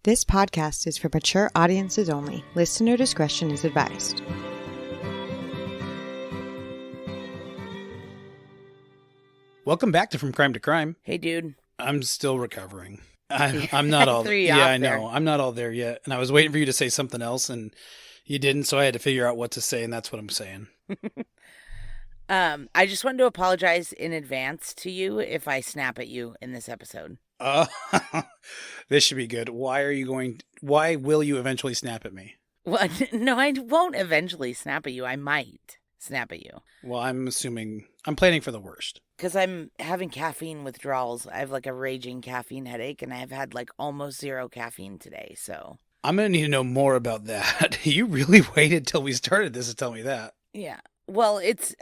This podcast is for mature audiences only. Listener discretion is advised. Welcome back to From Crime to Crime. Hey, dude. I'm still recovering. I'm not all there. Yeah, I know. I'm not all there yet. And I was waiting for you to say something else, and you didn't, so I had to figure out what to say, and that's what I'm saying. I just wanted to apologize in advance to you if I snap at you in this episode. This should be good. Why will you eventually snap at me? Well, no, I won't eventually snap at you. I might snap at you. Well, I'm planning for the worst. Because I'm having caffeine withdrawals. I have like a raging caffeine headache, and I've had like almost zero caffeine today, so. I'm going to need to know more about that. You really waited till we started this to tell me that. Yeah. Well, it's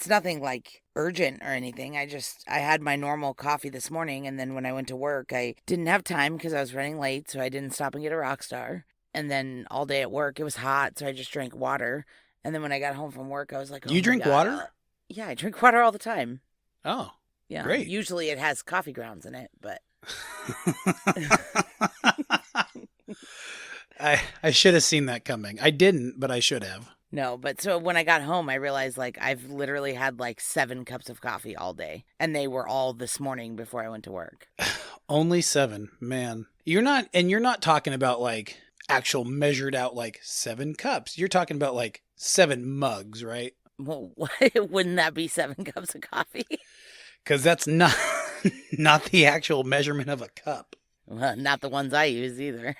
nothing like urgent or anything. I had my normal coffee this morning, and then when I went to work, I didn't have time because I was running late, so I didn't stop and get a Rockstar. And then all day at work, it was hot, so I just drank water. And then when I got home from work, I was like, oh, you drink water? Yeah, I drink water all the time. Oh, yeah. Great. Usually it has coffee grounds in it, but. I should have seen that coming. I didn't, but I should have. No, but so when I got home, I realized like I've literally had like 7 cups of coffee all day, and they were all this morning before I went to work. Only 7, man. You're not talking about like actual measured out like 7 cups. You're talking about like 7 mugs, right? Well, wouldn't that be 7 cups of coffee? Because that's not the actual measurement of a cup. Well, not the ones I use either.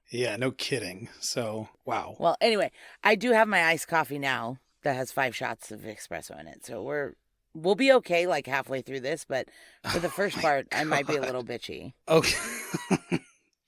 Yeah, no kidding. So, wow. Well, anyway, I do have my iced coffee now that has 5 shots of espresso in it. So we'll be okay like halfway through this, but for the first part, God. I might be a little bitchy. Okay.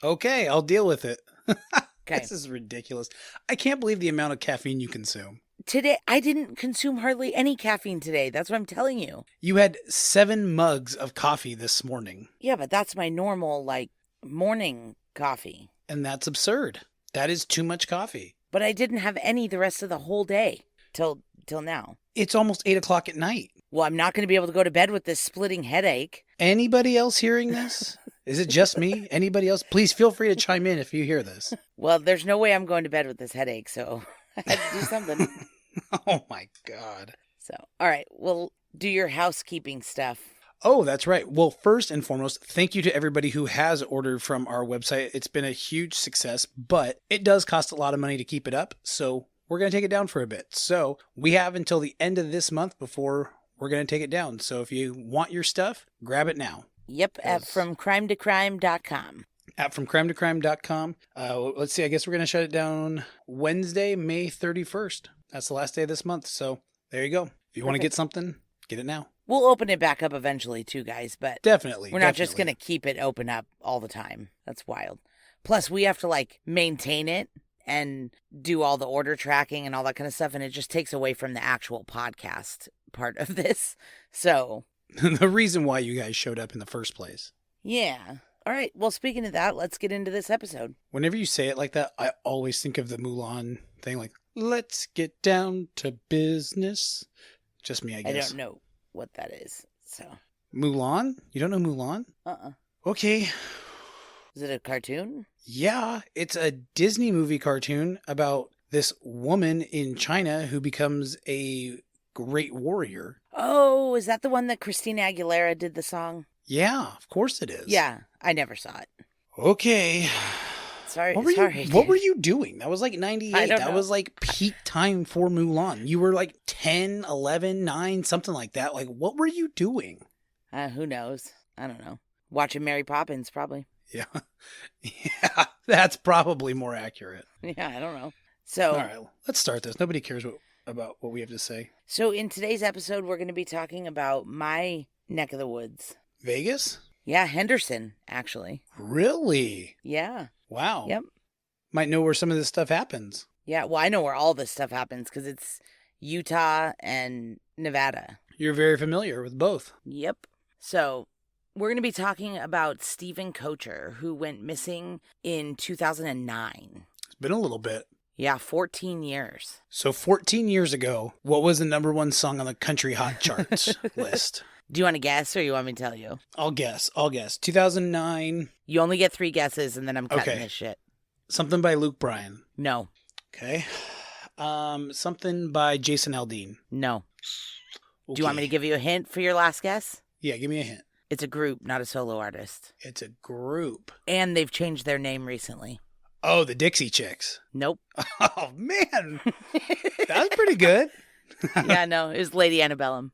Okay, I'll deal with it. Okay. This is ridiculous. I can't believe the amount of caffeine you consume. Today, I didn't consume hardly any caffeine today. That's what I'm telling you. You had 7 mugs of coffee this morning. Yeah, but that's my normal like morning coffee. And that's absurd. That is too much coffee. But I didn't have any the rest of the whole day till now. It's almost 8 o'clock at night. Well, I'm not going to be able to go to bed with this splitting headache. Anybody else hearing this? Is it just me? Anybody else? Please feel free to chime in if you hear this. Well, there's no way I'm going to bed with this headache, so I had to do something. Oh, my God. So, all right. Well, do your housekeeping stuff. Oh, that's right. Well, first and foremost, thank you to everybody who has ordered from our website. It's been a huge success, but it does cost a lot of money to keep it up. So we're going to take it down for a bit. So we have until the end of this month before we're going to take it down. So if you want your stuff, grab it now. Yep, at FromCrimeToCrime.com. At FromCrimeToCrime.com. Let's see, I guess we're going to shut it down Wednesday, May 31st. That's the last day of this month. So there you go. If you want to get something, get it now. We'll open it back up eventually too, guys, but definitely. We're not just going to keep it open up all the time. That's wild. Plus, we have to like maintain it and do all the order tracking and all that kind of stuff, and it just takes away from the actual podcast part of this. So the reason why you guys showed up in the first place. Yeah. All right. Well, speaking of that, let's get into this episode. Whenever you say it like that, I always think of the Mulan thing, like, let's get down to business. Just me, I guess. I don't know what that is, so. Mulan? You don't know Mulan? Okay. Is it a cartoon? Yeah, it's a Disney movie cartoon about this woman in China who becomes a great warrior. Oh, is that the one that Christina Aguilera did the song? Yeah, of course it is. Yeah, I never saw it. Okay. Sorry. What were you doing? That was like 98. That was like peak time for Mulan. You were like 10, 11, 9, something like that. Like, what were you doing? Who knows? I don't know. Watching Mary Poppins, probably. Yeah. Yeah, that's probably more accurate. Yeah, I don't know. So, all right, let's start this. Nobody cares about what we have to say. So in today's episode, we're going to be talking about my neck of the woods. Vegas? Yeah, Henderson, actually. Really? Yeah. Wow. Yep. Might know where some of this stuff happens. Yeah, well, I know where all this stuff happens because it's Utah and Nevada. You're very familiar with both. Yep. So we're going to be talking about Stephen Koecher, who went missing in 2009. It's been a little bit. Yeah, 14 years. So 14 years ago, what was the #1 song on the country hot charts list? Do you want to guess or you want me to tell you? I'll guess. 2009. You only get 3 guesses and then I'm cutting Okay. this shit. Something by Luke Bryan. No. Okay. Something by Jason Aldean. No. Okay. Do you want me to give you a hint for your last guess? Yeah, give me a hint. It's a group, not a solo artist. It's a group. And they've changed their name recently. Oh, the Dixie Chicks. Nope. Oh, man. That was pretty good. Yeah, no, it was Lady Antebellum.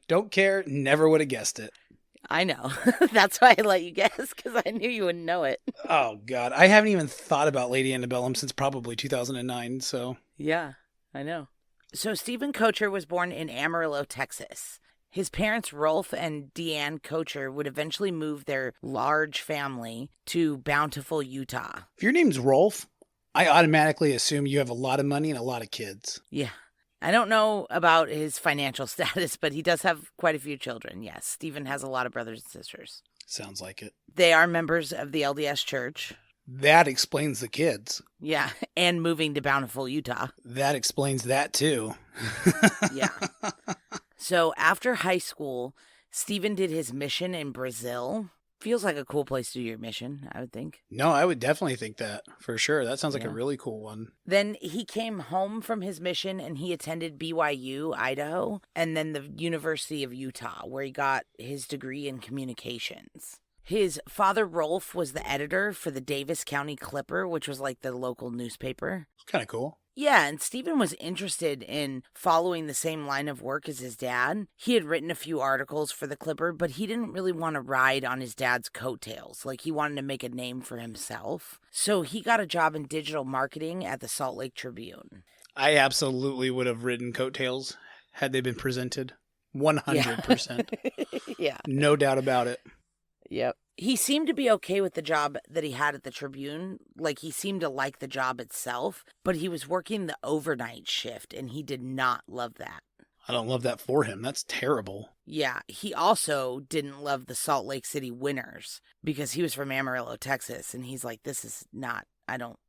Don't care. Never would have guessed it. I know. That's why I let you guess, because I knew you wouldn't know it. Oh, God. I haven't even thought about Lady Antebellum since probably 2009, so. Yeah, I know. So Stephen Koecher was born in Amarillo, Texas. His parents, Rolf and Deanne Koecher, would eventually move their large family to Bountiful, Utah. If your name's Rolf, I automatically assume you have a lot of money and a lot of kids. Yeah. I don't know about his financial status, but he does have quite a few children. Yes, Stephen has a lot of brothers and sisters. Sounds like it. They are members of the LDS Church. That explains the kids. Yeah, and moving to Bountiful, Utah. That explains that, too. Yeah. So after high school, Stephen did his mission in Brazil. Feels like a cool place to do your mission, I would think. No, I would definitely think that, for sure. That sounds like Yeah. a really cool one. Then he came home from his mission and he attended BYU, Idaho, and then the University of Utah, where he got his degree in communications. His father, Rolf, was the editor for the Davis County Clipper, which was like the local newspaper. It's kind of cool. Yeah, and Stephen was interested in following the same line of work as his dad. He had written a few articles for the Clipper, but he didn't really want to ride on his dad's coattails. Like, he wanted to make a name for himself. So he got a job in digital marketing at the Salt Lake Tribune. I absolutely would have ridden coattails had they been presented. 100%. Yeah. No doubt about it. Yep. He seemed to be okay with the job that he had at the Tribune. Like, he seemed to like the job itself, but he was working the overnight shift, and he did not love that. I don't love that for him. That's terrible. Yeah, he also didn't love the Salt Lake City winters because he was from Amarillo, Texas, and he's like, this is not,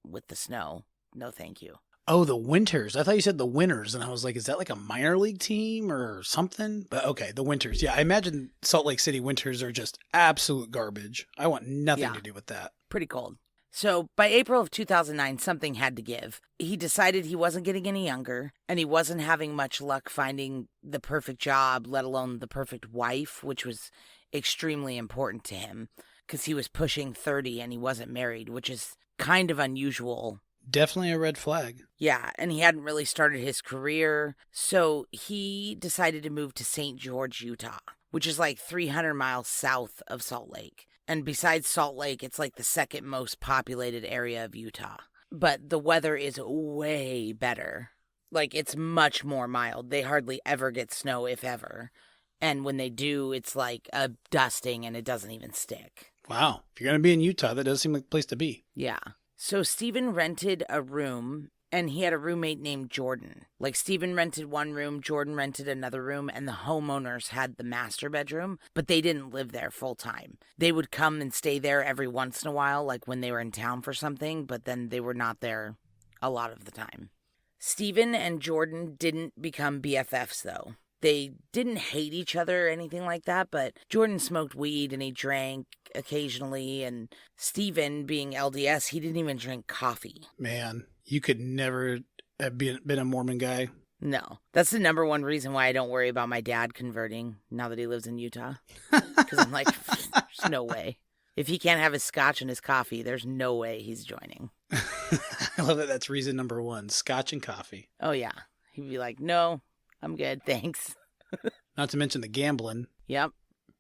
with the snow. No, thank you. Oh, the Winters. I thought you said the Winners, and I was like, is that like a minor league team or something? But okay, the Winters. Yeah, I imagine Salt Lake City Winters are just absolute garbage. I want nothing to do with that. Pretty cold. So by April of 2009, something had to give. He decided he wasn't getting any younger, and he wasn't having much luck finding the perfect job, let alone the perfect wife, which was extremely important to him because he was pushing 30 and he wasn't married, which is kind of unusual. Definitely a red flag. Yeah, and he hadn't really started his career, so he decided to move to St. George, Utah, which is like 300 miles south of Salt Lake. And besides Salt Lake, it's like the second most populated area of Utah. But the weather is way better. Like, it's much more mild. They hardly ever get snow, if ever. And when they do, it's like a dusting and it doesn't even stick. Wow. If you're going to be in Utah, that does seem like the place to be. Yeah. So Stephen rented a room, and he had a roommate named Jordan. Like, Stephen rented one room, Jordan rented another room, and the homeowners had the master bedroom, but they didn't live there full time. They would come and stay there every once in a while, like when they were in town for something, but then they were not there a lot of the time. Stephen and Jordan didn't become BFFs, though. They didn't hate each other or anything like that, but Jordan smoked weed and he drank occasionally, and Stephen, being LDS, he didn't even drink coffee. Man, you could never have been a Mormon guy. No. That's the number one reason why I don't worry about my dad converting now that he lives in Utah. Because I'm like, there's no way. If he can't have his scotch and his coffee, there's no way he's joining. I love that that's reason number one, scotch and coffee. Oh, yeah. He'd be like, no, I'm good, thanks. Not to mention the gambling. Yep.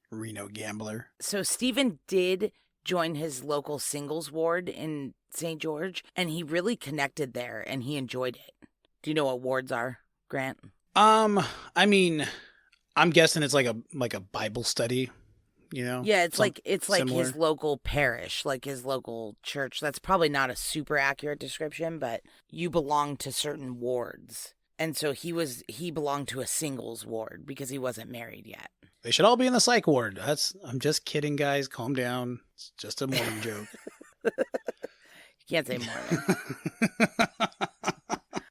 Reno gambler. So Stephen did join his local singles ward in St. George, and he really connected there, and he enjoyed it. Do you know what wards are, Grant? I mean, I'm guessing it's like a Bible study, you know? Yeah, it's like similar. his local parish, like his local church. That's probably not a super accurate description, but you belong to certain wards. And so he belonged to a singles ward because he wasn't married yet. They should all be in the psych ward. I'm just kidding, guys. Calm down. It's just a Mormon joke. You can't say Mormon.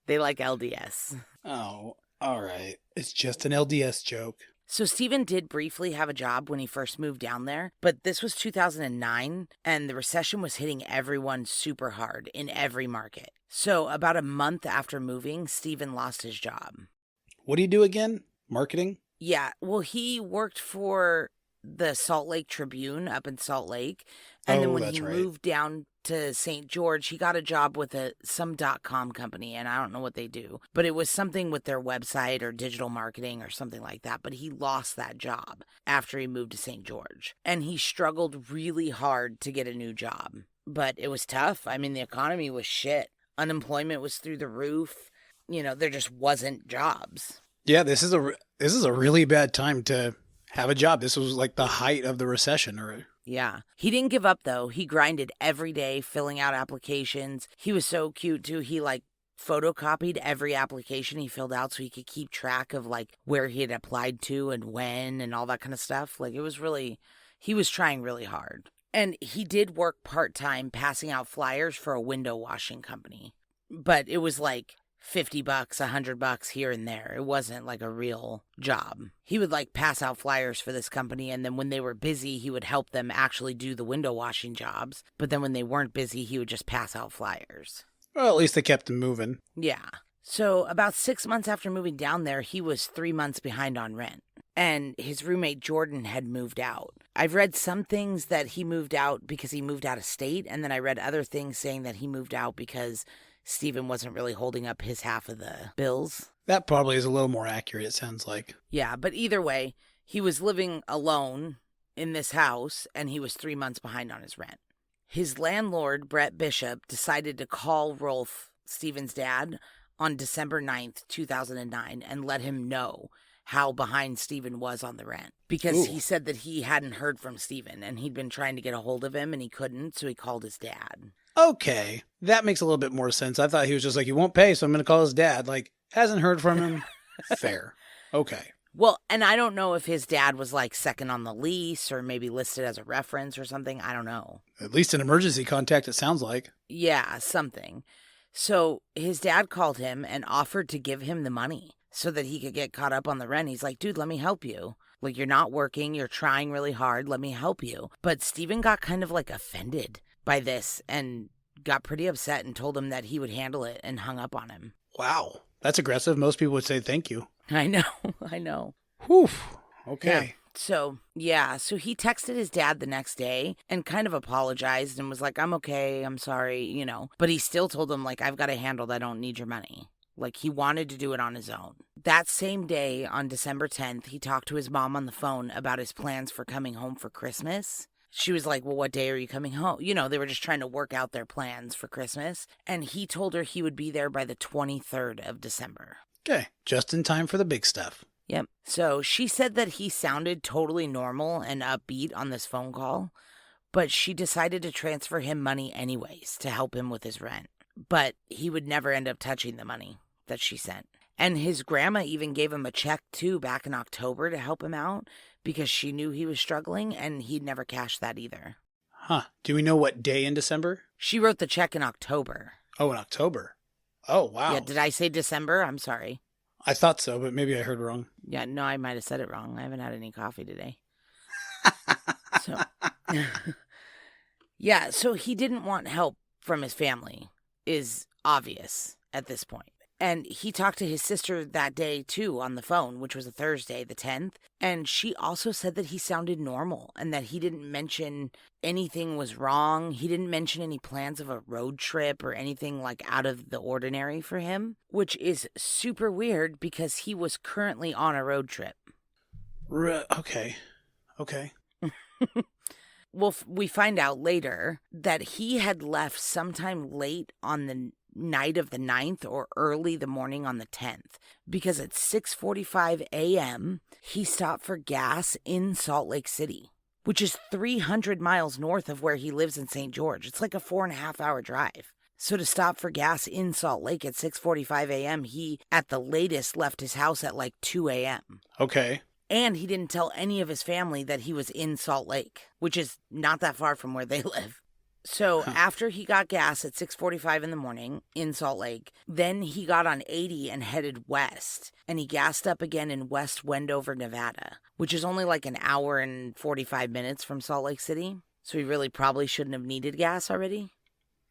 They like LDS. Oh, all right. It's just an LDS joke. So Stephen did briefly have a job when he first moved down there, but this was 2009, and the recession was hitting everyone super hard in every market. So about a month after moving, Stephen lost his job. What do you do again? Marketing? Yeah, well, he worked for the Salt Lake Tribune up in Salt Lake, and then when he moved down to St. George, he got a job with some .com company, and I don't know what they do, but it was something with their website or digital marketing or something like that. But he lost that job after he moved to St. George, and he struggled really hard to get a new job. But it was tough. I mean, the economy was shit. Unemployment was through the roof. You know, there just wasn't jobs. Yeah, this is a really bad time to have a job. This was like the height of the recession, or yeah. He didn't give up, though. He grinded every day, filling out applications. He was so cute, too. He, photocopied every application he filled out so he could keep track of, where he had applied to and when and all that kind of stuff. He was trying really hard. And he did work part-time passing out flyers for a window washing company. But it was $50, $100 here and there. It wasn't a real job. He would pass out flyers for this company, and then when they were busy, he would help them actually do the window washing jobs. But then when they weren't busy, he would just pass out flyers. Well, at least they kept him moving. Yeah. So about 6 months after moving down there, he was 3 months behind on rent. And his roommate Jordan had moved out. I've read some things that he moved out because he moved out of state, and then I read other things saying that he moved out because Stephen wasn't really holding up his half of the bills. That probably is a little more accurate, it sounds like. Yeah, but either way, he was living alone in this house, and he was 3 months behind on his rent. His landlord, Brett Bishop, decided to call Rolf, Stephen's dad, on December 9th, 2009, and let him know how behind Stephen was on the rent. Because he said that he hadn't heard from Stephen, and he'd been trying to get a hold of him, and he couldn't, so he called his dad. Okay, that makes a little bit more sense. I thought he was just he won't pay, so I'm going to call his dad. Hasn't heard from him. Fair. Okay. Well, and I don't know if his dad was second on the lease or maybe listed as a reference or something. I don't know. At least an emergency contact, it sounds like. Yeah, something. So his dad called him and offered to give him the money so that he could get caught up on the rent. He's like, dude, let me help you. You're not working. You're trying really hard. Let me help you. But Stephen got kind of offended by this and got pretty upset and told him that he would handle it and hung up on him. Wow. That's aggressive. Most people would say thank you. I know. Whew. Okay. Yeah. So he texted his dad the next day and kind of apologized and was like, I'm okay. I'm sorry, But he still told him, I've got it handled. I don't need your money. He wanted to do it on his own. That same day, on December 10th, he talked to his mom on the phone about his plans for coming home for Christmas. She was like, well, what day are you coming home? They were just trying to work out their plans for Christmas. And he told her he would be there by the 23rd of December. Okay, just in time for the big stuff. Yep. So she said that he sounded totally normal and upbeat on this phone call, but she decided to transfer him money anyways to help him with his rent. But he would never end up touching the money that she sent. And his grandma even gave him a check, too, back in October to help him out because she knew he was struggling, and he'd never cashed that either. Huh. Do we know what day in December? She wrote the check in October. Oh, in October. Oh, wow. Yeah, did I say December? I'm sorry. I thought so, but maybe I heard wrong. Yeah, no, I might have said it wrong. I haven't had any coffee today. So, yeah, so he didn't want help from his family, is obvious at this point. And he talked to his sister that day, too, on the phone, which was a Thursday, the 10th. And she also said that he sounded normal and that he didn't mention anything was wrong. He didn't mention any plans of a road trip or anything out of the ordinary for him, which is super weird because he was currently on a road trip. Okay. Well, we find out later that he had left sometime late on the night of the 9th or early the morning on the 10th because at 6:45 a.m. he stopped for gas in Salt Lake City, which is 300 miles north of where he lives in St. George. It's a 4.5 hour drive. So to stop for gas in Salt Lake at 6:45 a.m., he at the latest left his house at 2 a.m. Okay. And he didn't tell any of his family that he was in Salt Lake, which is not that far from where they live. So after he got gas at 6:45 in the morning in Salt Lake, then he got on 80 and headed west. And he gassed up again in West Wendover, Nevada, which is only like an hour and 45 minutes from Salt Lake City. So he really probably shouldn't have needed gas already.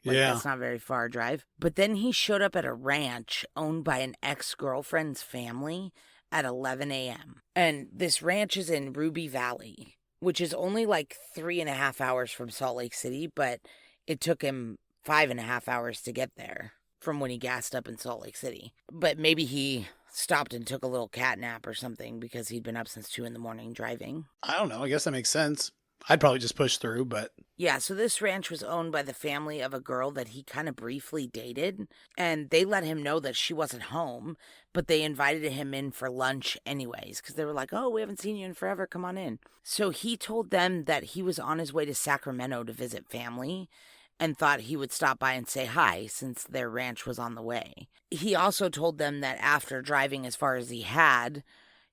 That's not a very far drive. But then he showed up at a ranch owned by an ex-girlfriend's family at 11 a.m. And this ranch is in Ruby Valley, which is only like 3.5 hours from Salt Lake City, but it took him 5.5 hours to get there from when he gassed up in Salt Lake City. But maybe he stopped and took a little cat nap or something because he'd been up since 2 a.m. driving. I don't know. I guess that makes sense. I'd probably just push through, but... Yeah, so this ranch was owned by the family of a girl that he kind of briefly dated, and they let him know that she wasn't home, but they invited him in for lunch anyways, because they were like, oh, we haven't seen you in forever, come on in. So he told them that he was on his way to Sacramento to visit family, and thought he would stop by and say hi, since their ranch was on the way. He also told them that after driving as far as he had,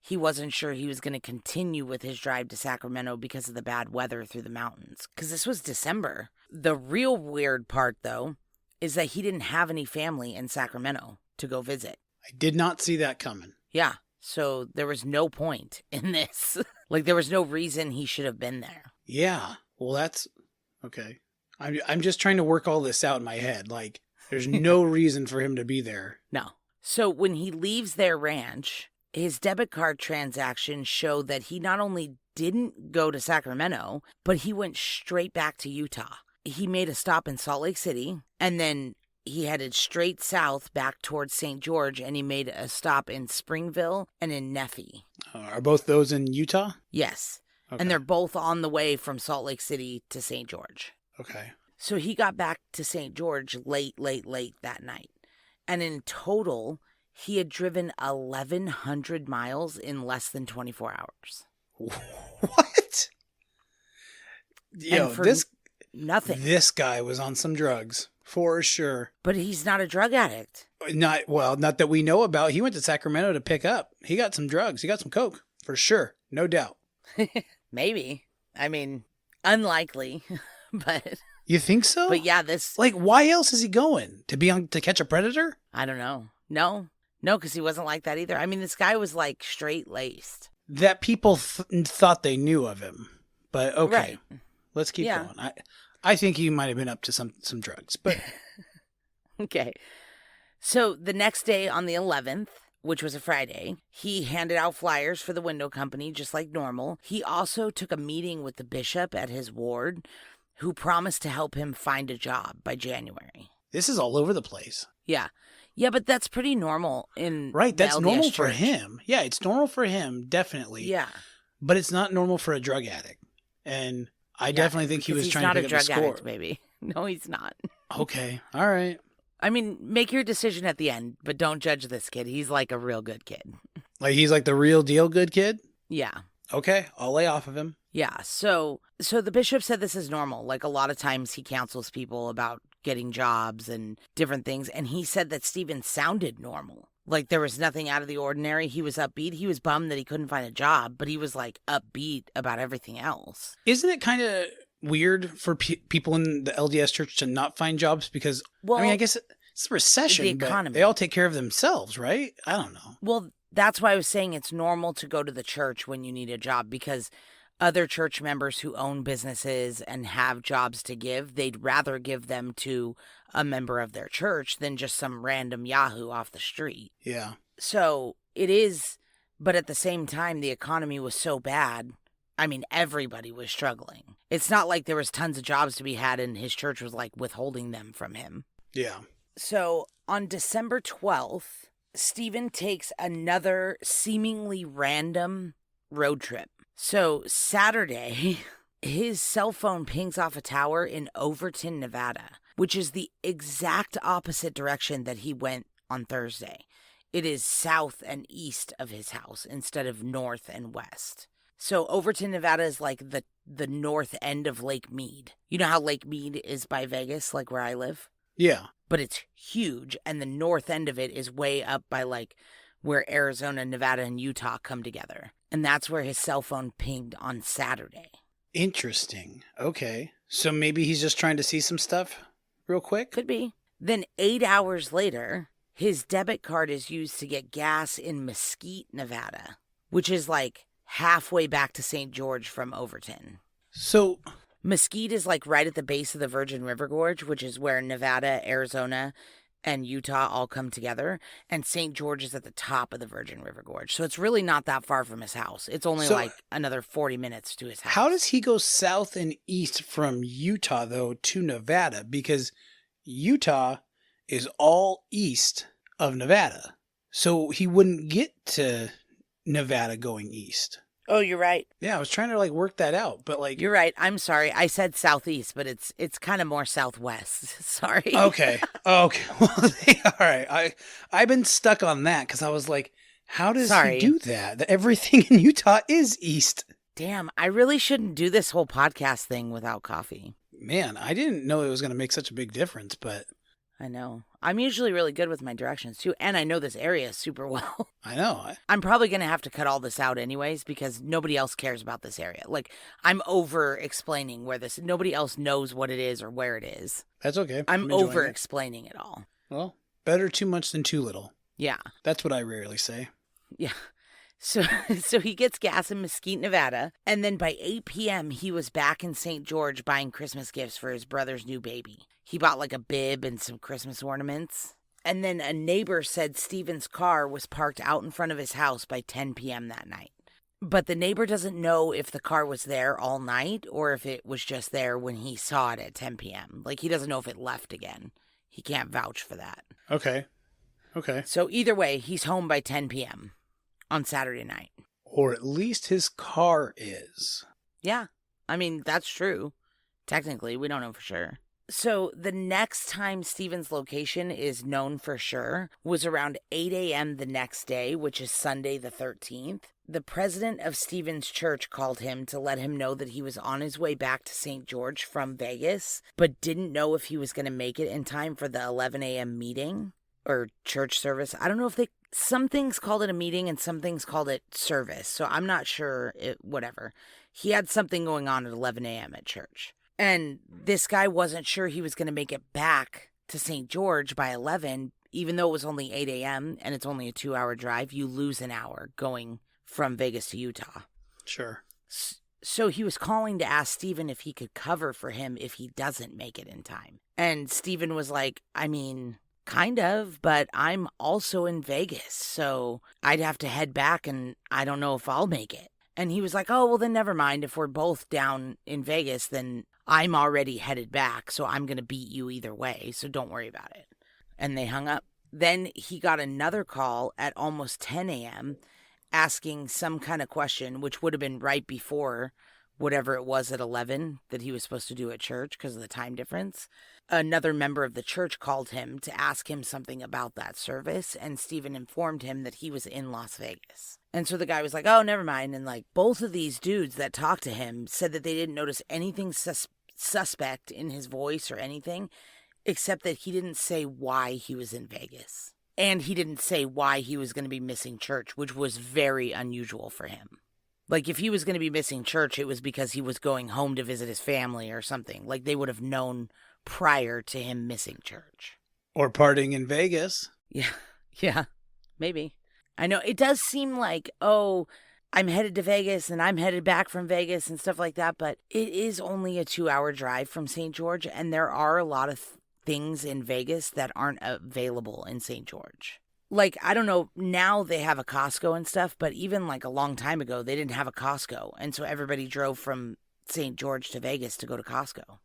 he wasn't sure he was going to continue with his drive to Sacramento because of the bad weather through the mountains. Because this was December. The real weird part, though, is that he didn't have any family in Sacramento to go visit. I did not see that coming. Yeah, so there was no point in this. Like, there was no reason he should have been there. Yeah, well, that's... Okay. I'm just trying to work all this out in my head. Like, there's no reason for him to be there. No. So when he leaves their ranch... his debit card transactions show that he not only didn't go to Sacramento, but he went straight back to Utah. He made a stop in Salt Lake City, and then he headed straight south back towards St. George, and he made a stop in Springville and in Nephi. Are both those in Utah? Yes. Okay. And they're both on the way from Salt Lake City to St. George. Okay. So he got back to St. George late that night. And in total... he had driven 1,100 miles in less than 24 hours. What? Yo, nothing. This guy was on some drugs, for sure. But he's not a drug addict. Not that we know about. He went to Sacramento to pick up. He got some drugs. He got some coke, for sure. No doubt. Maybe. I mean, unlikely, but... You think so? But yeah, Like, why else is he going? To catch a predator? I don't know. No, because he wasn't like that either. I mean, this guy was like straight-laced. That people thought they knew of him. But okay, right. Let's keep going. I think he might have been up to some drugs, but... Okay. So the next day on the 11th, which was a Friday, he handed out flyers for the window company just like normal. He also took a meeting with the bishop at his ward, who promised to help him find a job by January. This is all over the place. Yeah. Yeah, but that's pretty normal in Right, that's LDS normal church. for him. Yeah, it's normal for him, definitely. Yeah. But it's not normal for a drug addict. And I definitely think he was trying to pick up a score. He's not a drug addict, baby. No, he's not. Okay, all right. I mean, make your decision at the end, but don't judge this kid. He's like a real good kid. Like he's like the real deal good kid? Yeah. Okay, I'll lay off of him. Yeah, so the bishop said this is normal. Like a lot of times he counsels people about getting jobs and different things. And he said that Stephen sounded normal. Like there was nothing out of the ordinary. He was upbeat. He was bummed that he couldn't find a job, but he was like upbeat about everything else. Isn't it kind of weird for people in the LDS church to not find jobs? Because, I mean, I guess it's a recession, the economy. But they all take care of themselves, right? I don't know. Well, that's why I was saying it's normal to go to the church when you need a job, because other church members who own businesses and have jobs to give, they'd rather give them to a member of their church than just some random Yahoo off the street. Yeah. So it is, but at the same time, the economy was so bad. I mean, everybody was struggling. It's not like there was tons of jobs to be had and his church was like withholding them from him. Yeah. So on December 12th, Stephen takes another seemingly random road trip. So Saturday, his cell phone pings off a tower in Overton, Nevada, which is the exact opposite direction that he went on Thursday. It is south and east of his house instead of north and west. So Overton, Nevada is like the north end of Lake Mead. You know how Lake Mead is by Vegas, like where I live? Yeah. But it's huge, and the north end of it is way up by like where Arizona, Nevada, and Utah come together. And that's where his cell phone pinged on Saturday. Interesting. Okay. So maybe he's just trying to see some stuff real quick? Could be. Then 8 hours later, his debit card is used to get gas in Mesquite, Nevada, which is like halfway back to St. George from Overton. So Mesquite is like right at the base of the Virgin River Gorge, which is where Nevada, Arizona, and Utah all come together. And St. George is at the top of the Virgin River Gorge. So it's really not that far from his house. It's only like another 40 minutes to his house. How does he go south and east from Utah, though, to Nevada? Because Utah is all east of Nevada. So he wouldn't get to Nevada going east. Oh, you're right. Yeah, I was trying to like work that out, but like You're right. I'm sorry. I said southeast, but it's kind of more southwest. Sorry. Okay. Well, all right. I've been stuck on that because I was like, how does he do that? That everything in Utah is east. Damn, I really shouldn't do this whole podcast thing without coffee. Man, I didn't know it was going to make such a big difference, but I know. I'm usually really good with my directions too, and I know this area super well. I know. I'm probably going to have to cut all this out anyways because nobody else cares about this area. Like, I'm over explaining where this, nobody else knows what it is or where it is. That's okay. I'm over explaining it all. Well, better too much than too little. Yeah. That's what I rarely say. Yeah. So he gets gas in Mesquite, Nevada, and then by 8 p.m. he was back in St. George buying Christmas gifts for his brother's new baby. He bought like a bib and some Christmas ornaments. And then a neighbor said Stephen's car was parked out in front of his house by 10 p.m. that night. But the neighbor doesn't know if the car was there all night or if it was just there when he saw it at 10 p.m. Like, he doesn't know if it left again. He can't vouch for that. Okay. So either way, he's home by 10 p.m. on Saturday night. Or at least his car is. Yeah. I mean, that's true. Technically, we don't know for sure. So the next time Stephen's location is known for sure was around 8 a.m. the next day, which is Sunday the 13th. The president of Stephen's church called him to let him know that he was on his way back to St. George from Vegas, but didn't know if he was going to make it in time for the 11 a.m. meeting or church service. I don't know if some things called it a meeting and some things called it service, so I'm not sure, whatever. He had something going on at 11 a.m. at church. And this guy wasn't sure he was going to make it back to St. George by 11, even though it was only 8 a.m. and it's only a 2-hour drive. You lose an hour going from Vegas to Utah. Sure. So he was calling to ask Stephen if he could cover for him if he doesn't make it in time. And Stephen was like, I mean, kind of, but I'm also in Vegas, so I'd have to head back and I don't know if I'll make it. And he was like, oh, well, then never mind. If we're both down in Vegas, then I'm already headed back, so I'm going to beat you either way, so don't worry about it. And they hung up. Then he got another call at almost 10 a.m. asking some kind of question, which would have been right before whatever it was at 11 that he was supposed to do at church because of the time difference. Another member of the church called him to ask him something about that service, and Stephen informed him that he was in Las Vegas. And so the guy was like, oh, never mind. And like both of these dudes that talked to him said that they didn't notice anything suspect in his voice or anything, except that he didn't say why he was in Vegas. And he didn't say why he was going to be missing church, which was very unusual for him. Like, if he was going to be missing church, it was because he was going home to visit his family or something. Like, they would have known prior to him missing church. Or partying in Vegas. Yeah, maybe. I know, it does seem like, oh, I'm headed to Vegas and I'm headed back from Vegas and stuff like that, but it is only a 2-hour drive from St. George, and there are a lot of things in Vegas that aren't available in St. George. Like, I don't know, now they have a Costco and stuff, but even like a long time ago, they didn't have a Costco. And so everybody drove from St. George to Vegas to go to Costco.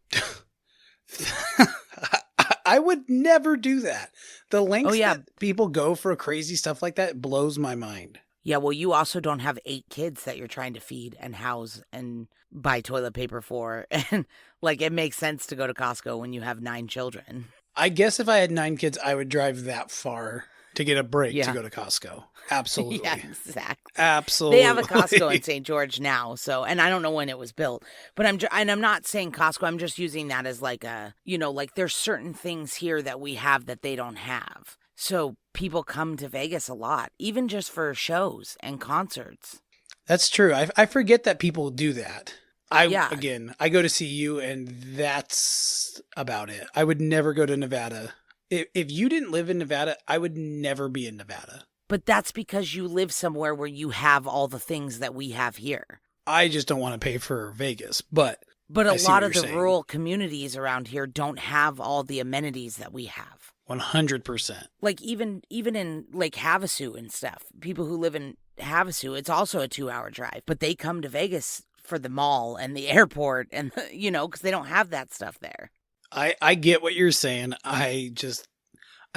I would never do that. The lengths that people go for crazy stuff like that blows my mind. Yeah, well, you also don't have 8 kids that you're trying to feed and house and buy toilet paper for. And like, it makes sense to go to Costco when you have 9 children. I guess if I had 9 kids, I would drive that far to get a break to go to Costco. Absolutely. Yeah, exactly. Absolutely. They have a Costco in St. George now, so, and I don't know when it was built, but I'm not saying Costco, I'm just using that as like a, you know, like there's certain things here that we have that they don't have. So people come to Vegas a lot, even just for shows and concerts. That's true. I forget that people do that. Yeah. Again, I go to see you, and that's about it. I would never go to Nevada. If you didn't live in Nevada, I would never be in Nevada. But that's because you live somewhere where you have all the things that we have here. I just don't want to pay for Vegas, but a I see lot what of you're the saying. rural communities around here don't have all the amenities that we have. 100%. Like even in Lake Havasu and stuff, people who live in Havasu, it's also a 2-hour drive, but they come to Vegas for the mall and the airport and, because they don't have that stuff there. I get what you're saying. I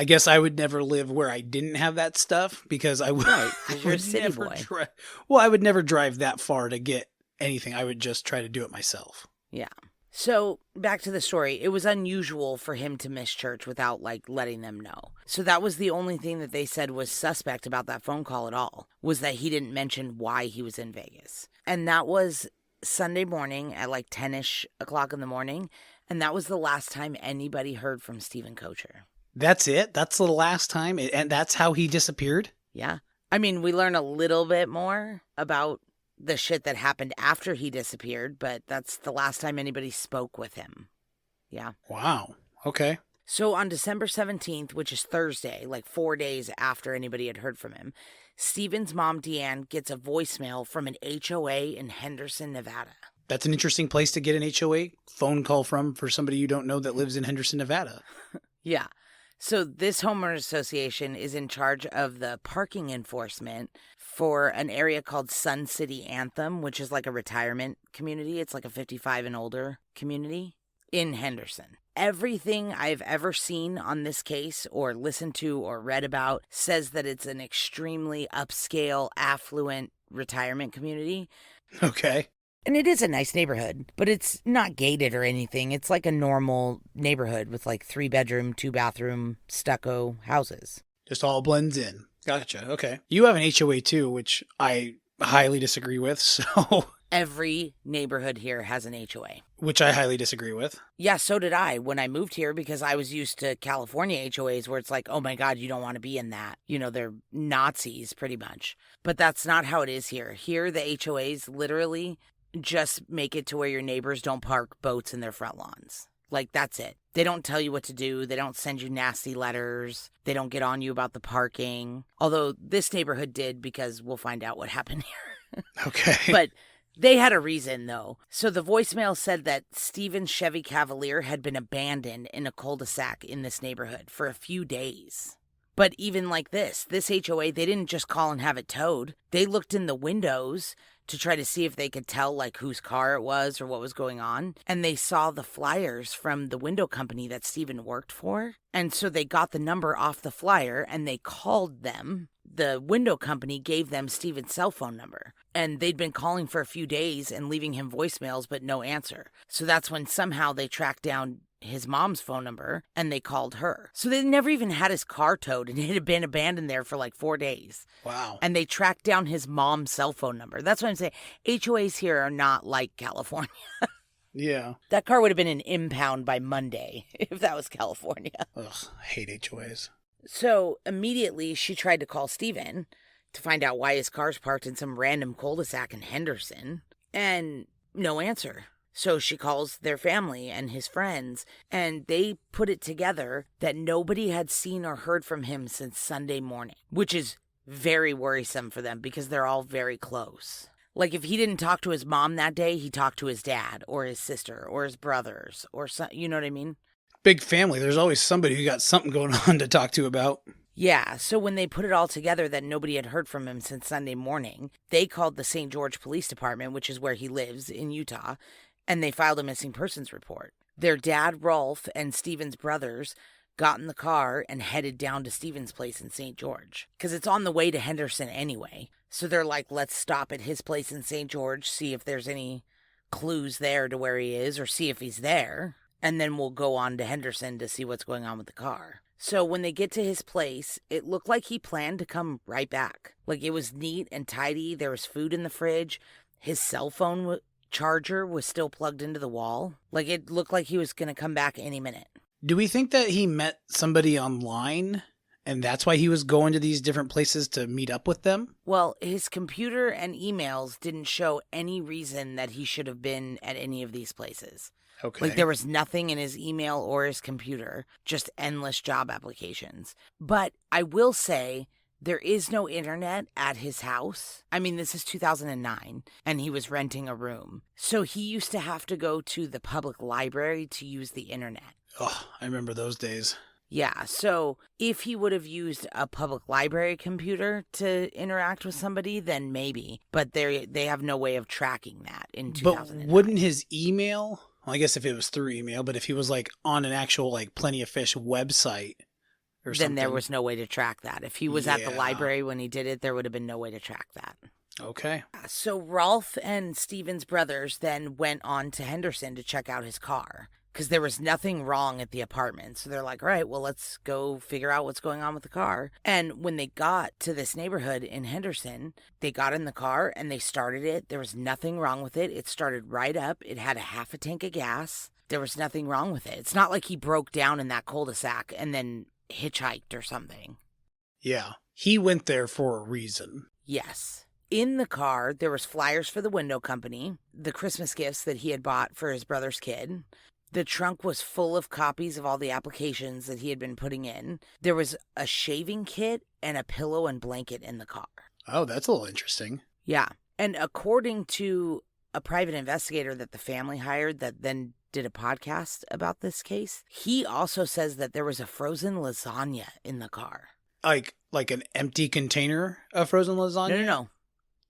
guess I would never live where I didn't have that stuff because I would. Right, because you're a city boy. I would never drive that far to get anything. I would just try to do it myself. Yeah. So back to the story. It was unusual for him to miss church without letting them know. So that was the only thing that they said was suspect about that phone call at all, was that he didn't mention why he was in Vegas. And that was Sunday morning at 10-ish o'clock in the morning. And that was the last time anybody heard from Stephen Koecher. That's it? That's the last time? And that's how he disappeared? Yeah. I mean, we learn a little bit more about the shit that happened after he disappeared, but that's the last time anybody spoke with him. Yeah. Wow. Okay. So on December 17th, which is Thursday, 4 days after anybody had heard from him, Stephen's mom, Deanne, gets a voicemail from an HOA in Henderson, Nevada. That's an interesting place to get an HOA phone call from for somebody you don't know that lives in Henderson, Nevada. Yeah. So this homeowners association is in charge of the parking enforcement for an area called Sun City Anthem, which is a retirement community. It's a 55 and older community in Henderson. Everything I've ever seen on this case or listened to or read about says that it's an extremely upscale, affluent retirement community. Okay. And it is a nice neighborhood, but it's not gated or anything. It's a normal neighborhood with 3-bedroom, 2-bathroom, stucco houses. Just all blends in. Gotcha. Okay. You have an HOA too, which I highly disagree with. So Every neighborhood here has an HOA. Which I highly disagree with. Yeah, so did I when I moved here because I was used to California HOAs where it's oh my God, you don't want to be in that. They're Nazis pretty much. But that's not how it is here. Here, the HOAs literally just make it to where your neighbors don't park boats in their front lawns. That's it. They don't tell you what to do. They don't send you nasty letters. They don't get on you about the parking. Although this neighborhood did, because we'll find out what happened here. Okay. But they had a reason, though. So the voicemail said that Stephen's Chevy Cavalier had been abandoned in a cul-de-sac in this neighborhood for a few days. But even this HOA, they didn't just call and have it towed. They looked in the windows to try to see if they could tell whose car it was or what was going on. And they saw the flyers from the window company that Stephen worked for. And so they got the number off the flyer and they called them. The window company gave them Stephen's cell phone number. And they'd been calling for a few days and leaving him voicemails, but no answer. So that's when somehow they tracked down his mom's phone number and they called her. So they never even had his car towed and it had been abandoned there for 4 days. Wow. And they tracked down his mom's cell phone number. That's what I'm saying. HOAs here are not like California. Yeah. That car would have been an impound by Monday if that was California. Ugh, I hate HOAs. So immediately she tried to call Stephen to find out why his car's parked in some random cul-de-sac in Henderson. And no answer. So she calls their family and his friends, and they put it together that nobody had seen or heard from him since Sunday morning, which is very worrisome for them because they're all very close. If he didn't talk to his mom that day, he talked to his dad or his sister or his brothers or you know what I mean? Big family. There's always somebody who got something going on to talk to about. Yeah, so when they put it all together that nobody had heard from him since Sunday morning, they called the St. George Police Department, which is where he lives in Utah, and they filed a missing persons report. Their dad, Rolf, and Stephen's brothers got in the car and headed down to Stephen's place in St. George, because it's on the way to Henderson anyway. So they're let's stop at his place in St. George, see if there's any clues there to where he is, or see if he's there, and then we'll go on to Henderson to see what's going on with the car. So when they get to his place, it looked like he planned to come right back. It was neat and tidy. There was food in the fridge. His cell phone charger was still plugged into the wall. It looked like he was going to come back any minute. Do we think that he met somebody online And that's why he was going to these different places to meet up with them? Well, his computer and emails didn't show any reason that he should have been at any of these places. Okay. Like, there was nothing in his email or his computer, just endless job applications. But I will say, there is no internet at his house. I mean, this is 2009, and he was renting a room. So he used to have to go to the public library to use the internet. Oh, I remember those days. Yeah, so if he would have used a public library computer to interact with somebody, then maybe. But they have no way of tracking that in 2009. But wouldn't his email, well, I guess if it was through email, but if he was like on an actual like Plenty of Fish website or something. Then there was no way to track that. If he was at the library when he did it, there would have been no way to track that. Okay. So Rolf and Steven's brothers then went on to Henderson to check out his car because there was nothing wrong at the apartment. So they're like, all right, well, let's go figure out what's going on with the car. And when they got to this neighborhood in Henderson, they got in the car and they started it. There was nothing wrong with it. It started right up. It had a half a tank of gas. There was nothing wrong with it. It's not like he broke down in that cul-de-sac and then hitchhiked or something. Yeah. He went there for a reason. Yes. In the car, there was flyers for the window company, the Christmas gifts that he had bought for his brother's kid. The trunk was full of copies of all the applications that he had been putting in. There was a shaving kit and a pillow and blanket in the car. Oh, that's a little interesting. Yeah. And according to a private investigator that the family hired that then did a podcast about this case, he also says that there was a frozen lasagna in the car. Like an empty container of frozen lasagna? No.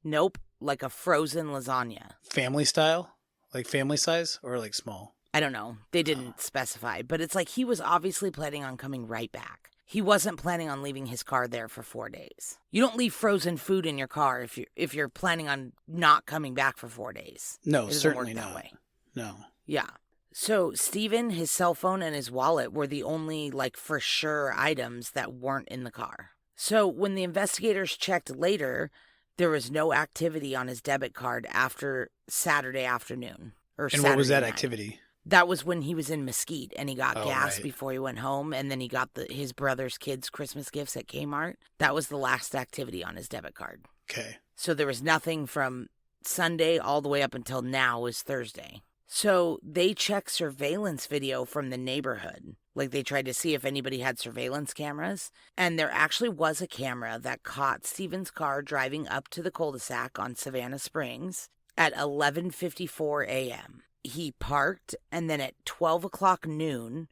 Nope. Like a frozen lasagna. Family style? Like family size or like small? I don't know. They didn't specify, but it's like he was obviously planning on coming right back. He wasn't planning on leaving his car there for 4 days. You don't leave frozen food in your car if you're planning on not coming back for 4 days. No, certainly not. That way. No. Yeah. So Steven, his cell phone, and his wallet were the only, like, for sure items that weren't in the car. So when the investigators checked later, there was no activity on his debit card after Saturday afternoon. And what was that activity? That was when he was in Mesquite and he got gas right. before he went home, and then he got his brother's kids' Christmas gifts at Kmart. That was the last activity on his debit card. Okay. So there was nothing from Sunday all the way up until now is Thursday. So they checked surveillance video from the neighborhood. Like, they tried to see if anybody had surveillance cameras. And there actually was a camera that caught Steven's car driving up to the cul-de-sac on Savannah Springs at 11:54 a.m. He parked, and then at 12 o'clock noon,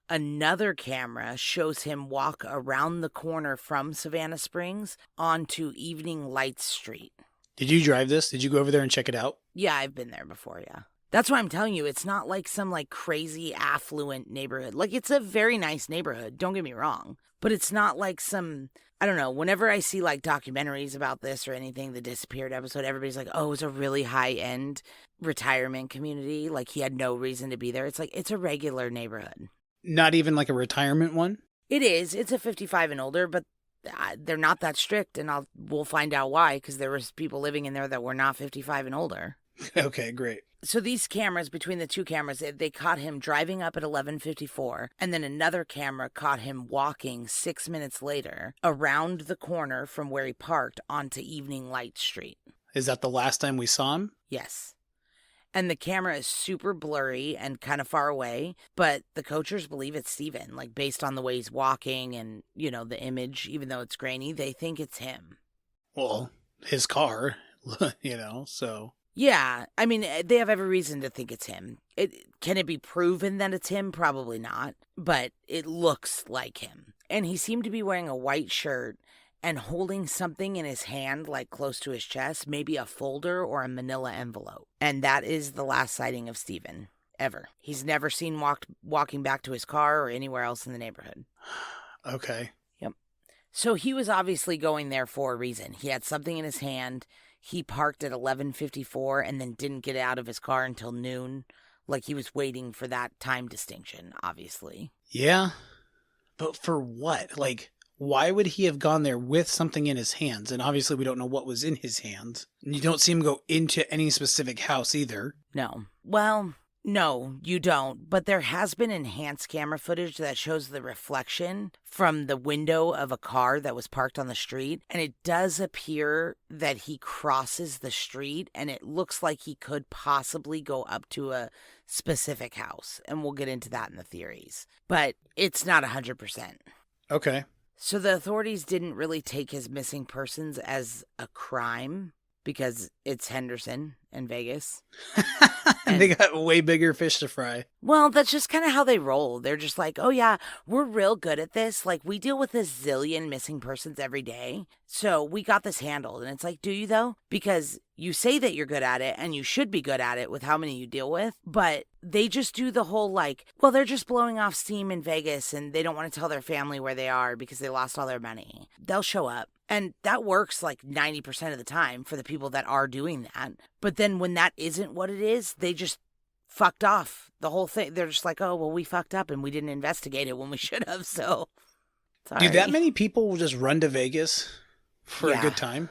another camera shows him walk around the corner from Savannah Springs onto Evening Lights Street. Did you drive this? Did you go over there and check it out? Yeah, I've been there before, yeah. That's why I'm telling you, it's not like some like crazy affluent neighborhood. Like, it's a very nice neighborhood, don't get me wrong. But it's not like some, I don't know, whenever I see like documentaries about this or anything, the Disappeared episode, everybody's like, oh, it's a really high-end retirement community. Like, he had no reason to be there. It's like, it's a regular neighborhood. Not even like a retirement one? It is. It's a 55 and older, but they're not that strict, and we'll find out why, because there was people living in there that were not 55 and older. Okay, great. So these cameras, between the two cameras, they caught him driving up at 11:54, and then another camera caught him walking 6 minutes later around the corner from where he parked onto Evening Light Street. Is that the last time we saw him? Yes. And the camera is super blurry and kind of far away, but the Koechers believe it's Steven, like based on the way he's walking and, you know, the image, even though it's grainy, they think it's him. Well, his car, you know, so... Yeah, I mean, they have every reason to think it's him. Can it be proven that it's him? Probably not, but it looks like him. And he seemed to be wearing a white shirt and holding something in his hand, like close to his chest, maybe a folder or a manila envelope. And that is the last sighting of Steven, ever. He's never seen walking back to his car or anywhere else in the neighborhood. Okay. Yep. So he was obviously going there for a reason. He had something in his hand. He parked at 11:54 and then didn't get out of his car until noon. Like, he was waiting for that time distinction, obviously. Yeah, but for what? Like, why would he have gone there with something in his hands? And obviously we don't know what was in his hands. And you don't see him go into any specific house either. No. Well, No, you don't. But there has been enhanced camera footage that shows the reflection from the window of a car that was parked on the street. And it does appear that he crosses the street, and it looks like he could possibly go up to a specific house. And we'll get into that in the theories. But it's not 100%. Okay. So the authorities didn't really take his missing persons as a crime because it's Henderson and Vegas. And they got way bigger fish to fry. Well, that's just kind of how they roll. They're just like, oh yeah, we're real good at this. Like, we deal with a zillion missing persons every day. So we got this handled. And it's like, do you though? Because you say that you're good at it, and you should be good at it with how many you deal with. But they just do the whole like, well, they're just blowing off steam in Vegas and they don't want to tell their family where they are because they lost all their money. They'll show up. And that works like 90% of the time for the people that are doing that. But then when that isn't what it is, they just fucked off the whole thing. They're just like, oh, well, we fucked up and we didn't investigate it when we should have. So, sorry. Do that many people just run to Vegas for a good time?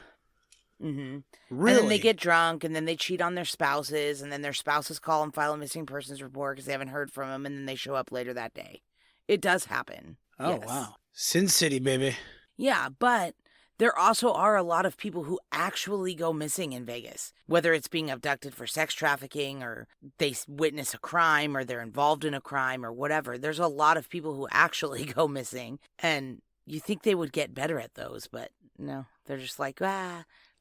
Mm-hmm. Really? And then they get drunk, and then they cheat on their spouses, and then their spouses call and file a missing persons report because they haven't heard from them, and then they show up later that day. It does happen. Oh, yes. Wow. Sin City, baby. Yeah, but there also are a lot of people who actually go missing in Vegas, whether it's being abducted for sex trafficking or they witness a crime or they're involved in a crime or whatever. There's a lot of people who actually go missing, and you think they would get better at those, but no, they're just like,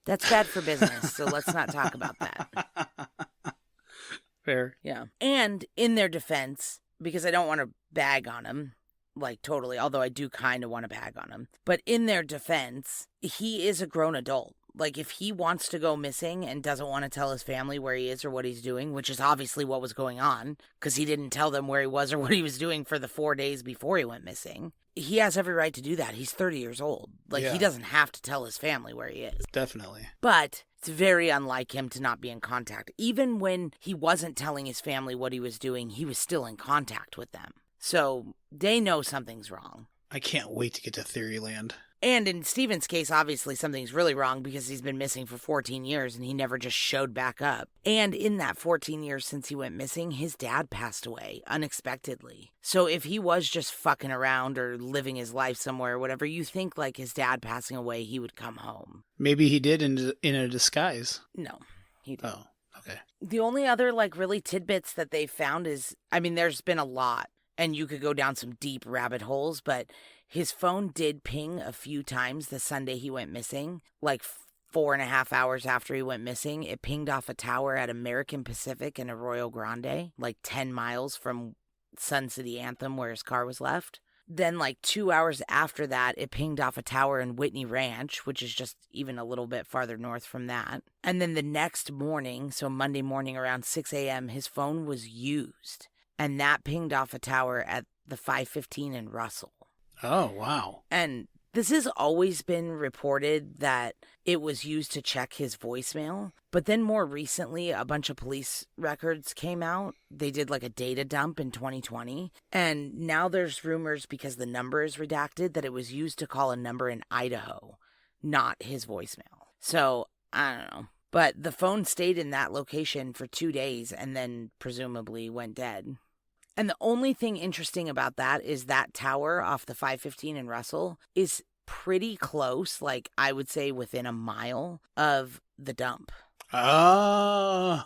that's bad for business, so let's not talk about that. Fair. Yeah. And in their defense, because I don't want to bag on him, like totally, although I do kind of want to bag on him, but in their defense, he is a grown adult. Like, if he wants to go missing and doesn't want to tell his family where he is or what he's doing, which is obviously what was going on, because he didn't tell them where he was or what he was doing for the 4 days before he went missing, he has every right to do that. He's 30 years old. Like, He doesn't have to tell his family where he is. Definitely. But it's very unlike him to not be in contact. Even when he wasn't telling his family what he was doing, he was still in contact with them. So they know something's wrong. I can't wait to get to Theoryland. And in Steven's case, obviously something's really wrong because he's been missing for 14 years and he never just showed back up. And in that 14 years since he went missing, his dad passed away unexpectedly. So if he was just fucking around or living his life somewhere or whatever, you think like his dad passing away, he would come home. Maybe he did in a disguise. No, he didn't. Oh, okay. The only other like really tidbits that they found is, I mean, there's been a lot and you could go down some deep rabbit holes, but his phone did ping a few times the Sunday he went missing, like 4.5 hours after he went missing. It pinged off a tower at American Pacific in Arroyo Grande, like 10 miles from Sun City Anthem where his car was left. Then like 2 hours after that, it pinged off a tower in Whitney Ranch, which is just even a little bit farther north from that. And then the next morning, so Monday morning around 6 a.m., his phone was used. And that pinged off a tower at the 515 in Russell. Oh, wow. And this has always been reported that it was used to check his voicemail. But then more recently, a bunch of police records came out. They did like a data dump in 2020. And now there's rumors, because the number is redacted, that it was used to call a number in Idaho, not his voicemail. So, I don't know. But the phone stayed in that location for 2 days and then presumably went dead. And the only thing interesting about that is that tower off the 515 in Russell is pretty close, like I would say within a mile of the dump. Oh,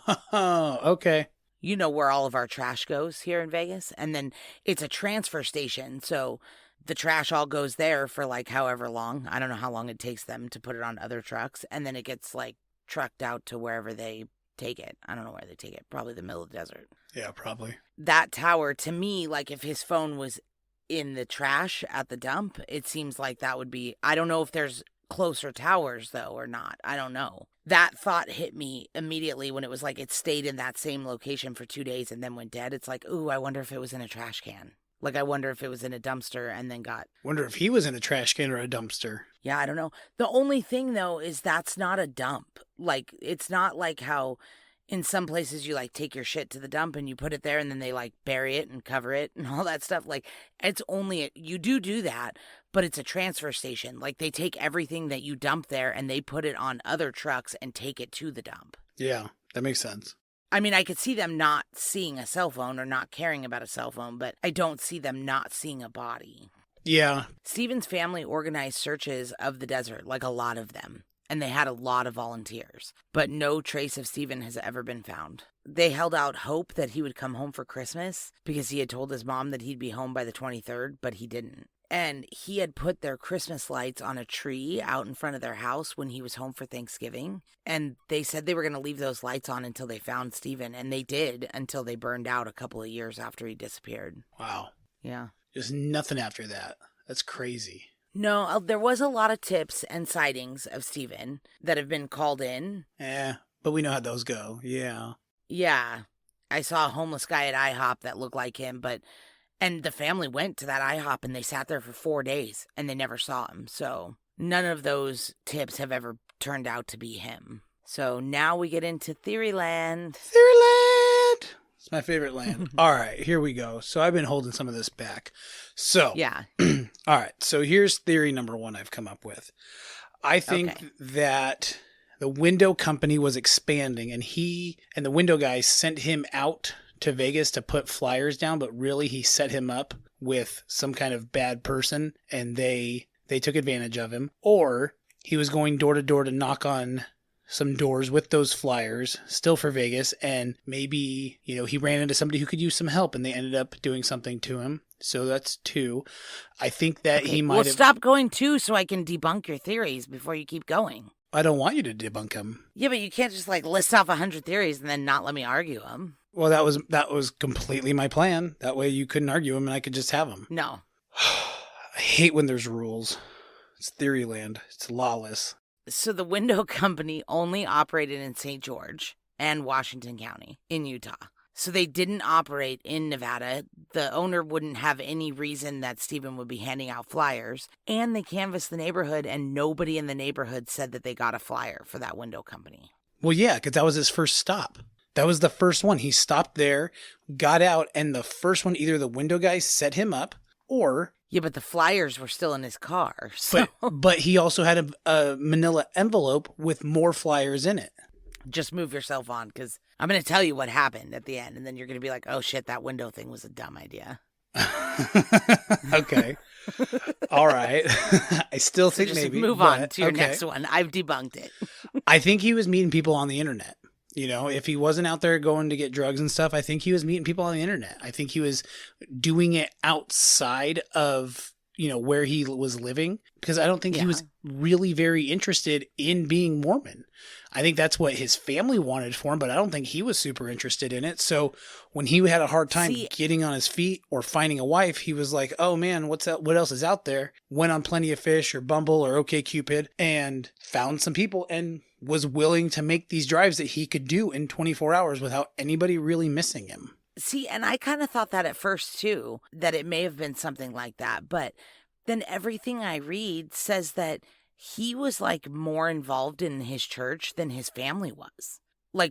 okay. You know where all of our trash goes here in Vegas? And then it's a transfer station, so the trash all goes there for like however long. I don't know how long it takes them to put it on other trucks. And then it gets like trucked out to wherever they take it. I don't know where they take it. Probably the middle of the desert. Yeah, probably. That tower, to me, like if his phone was in the trash at the dump, it seems like that would be, I don't know if there's closer towers though or not. I don't know. That thought hit me immediately when it was like it stayed in that same location for 2 days and then went dead. It's like, ooh, I wonder if it was in a trash can. Like, I wonder if it was in a dumpster and then got... Wonder if he was in a trash can or a dumpster. Yeah, I don't know. The only thing, though, is that's not a dump. Like, it's not like how in some places you, like, take your shit to the dump and you put it there and then they, like, bury it and cover it and all that stuff. Like, it's only... You do that, but it's a transfer station. Like, they take everything that you dump there and they put it on other trucks and take it to the dump. Yeah, that makes sense. I mean, I could see them not seeing a cell phone or not caring about a cell phone, but I don't see them not seeing a body. Yeah. Stephen's family organized searches of the desert, like a lot of them, and they had a lot of volunteers, but no trace of Stephen has ever been found. They held out hope that he would come home for Christmas because he had told his mom that he'd be home by the 23rd, but he didn't. And he had put their Christmas lights on a tree out in front of their house when he was home for Thanksgiving. And they said they were going to leave those lights on until they found Stephen. And they did until they burned out a couple of years after he disappeared. Wow. Yeah. There's nothing after that. That's crazy. No, there was a lot of tips and sightings of Stephen that have been called in. But we know how those go. Yeah. Yeah. I saw a homeless guy at IHOP that looked like him, and the family went to that IHOP and they sat there for 4 days and they never saw him. So none of those tips have ever turned out to be him. So now we get into Theoryland. Theoryland! It's my favorite land. All right, here we go. So I've been holding some of this back. So, yeah. All right, so here's theory number one I've come up with. I think that the window company was expanding and he and the window guy sent him out to Vegas to put flyers down, but really he set him up with some kind of bad person and they took advantage of him. Or he was going door to door to knock on some doors with those flyers, still for Vegas, and maybe, he ran into somebody who could use some help and they ended up doing something to him. So that's two. I think that he might have... stop going two so I can debunk your theories before you keep going. I don't want you to debunk them. Yeah, but you can't just list off 100 theories and then not let me argue them. Well, that was completely my plan. That way you couldn't argue them and I could just have them. No. I hate when there's rules. It's Theoryland. It's lawless. So the window company only operated in St. George and Washington County in Utah. So they didn't operate in Nevada. The owner wouldn't have any reason that Stephen would be handing out flyers. And they canvassed the neighborhood and nobody in the neighborhood said that they got a flyer for that window company. Well, yeah, because that was his first stop. That was the first one. He stopped there, got out, and the first one, either the window guy set him up or... Yeah, but the flyers were still in his car. So. But he also had a manila envelope with more flyers in it. Just move yourself on, because I'm going to tell you what happened at the end, and then you're going to be like, oh shit, that window thing was a dumb idea. Okay. All right. I still think just maybe. Move on to your next one. I've debunked it. I think he was meeting people on the internet. If he wasn't out there going to get drugs and stuff, I think he was meeting people on the internet. I think he was doing it outside of, where he was living, because I don't think he was really very interested in being Mormon. I think that's what his family wanted for him, but I don't think he was super interested in it. So when he had a hard time getting on his feet or finding a wife, he was like, oh man, what else is out there? Went on Plenty of Fish or Bumble or OkCupid and found some people and was willing to make these drives that he could do in 24 hours without anybody really missing him. See, and I kind of thought that at first too, that it may have been something like that. But then everything I read says that he was more involved in his church than his family was.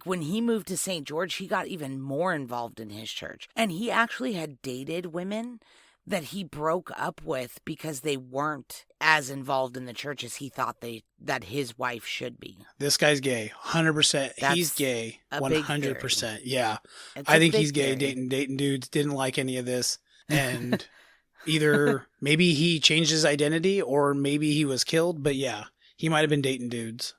When he moved to St. George, he got even more involved in his church. And he actually had dated women that he broke up with because they weren't as involved in the church as he thought that his wife should be. This guy's gay, 100%. He's gay, 100%. Yeah, I think he's gay. Dating dudes, didn't like any of this, and either maybe he changed his identity or maybe he was killed. But yeah, he might have been dating dudes.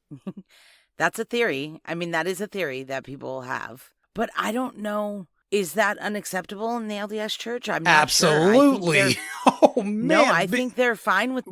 That's a theory. I mean, that is a theory that people have, but I don't know. Is that unacceptable in the LDS church? I'm not Absolutely. Sure. Oh, man. No, I think they're fine with...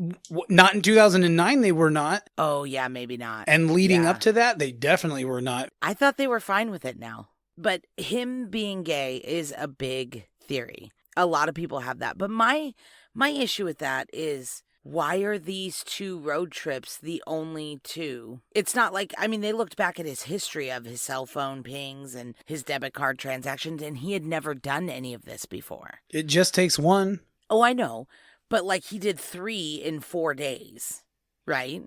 Not in 2009, they were not. Oh, yeah, maybe not. And leading up to that, they definitely were not. I thought they were fine with it now. But him being gay is a big theory. A lot of people have that. But my issue with that is... why are these two road trips the only two? It's not they looked back at his history of his cell phone pings and his debit card transactions, and he had never done any of this before. It just takes one. Oh, I know. But he did 3 in 4 days, right?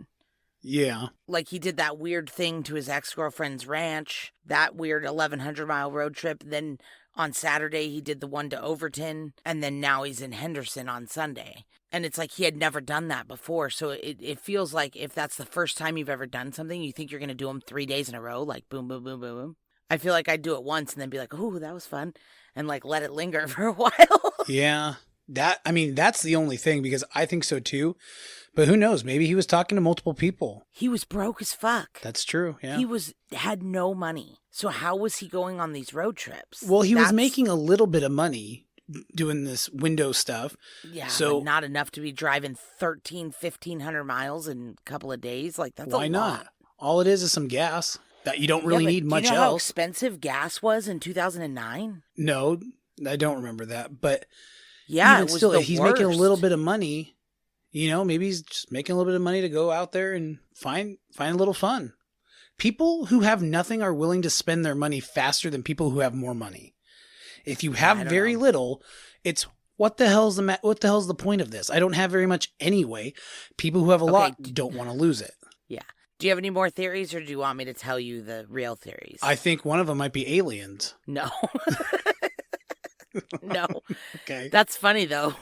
Yeah. He did that weird thing to his ex-girlfriend's ranch, that weird 1,100-mile road trip. Then on Saturday, he did the one to Overton, and then now he's in Henderson on Sunday. And it's he had never done that before. So it feels like if that's the first time you've ever done something, you think you're going to do them 3 days in a row, boom, boom, boom, boom, boom. I feel like I'd do it once and then be like, "Ooh, that was fun," and like let it linger for a while. Yeah. That's the only thing, because I think so too. But who knows? Maybe he was talking to multiple people. He was broke as fuck. That's true. Yeah. He had no money. So how was he going on these road trips? Well, he was making a little bit of money doing this window stuff. Yeah, so but not enough to be driving 1,500 miles in a couple of days. Like, that's a lot. Why not? All it is some gas that you don't really need much else. Do you know how else. expensive gas was in 2009? No, I don't remember that. But yeah, even it was still, the he's worst. making a little bit of money. You know, maybe he's just making a little bit of money to go out there and find a little fun. People who have nothing are willing to spend their money faster than people who have more money. If you have very little, it's what the hell's the point of this? I don't have very much anyway. People who have a lot don't want to lose it. Yeah. Do you have any more theories, or do you want me to tell you the real theories? I think one of them might be aliens. No. No. Okay. That's funny though,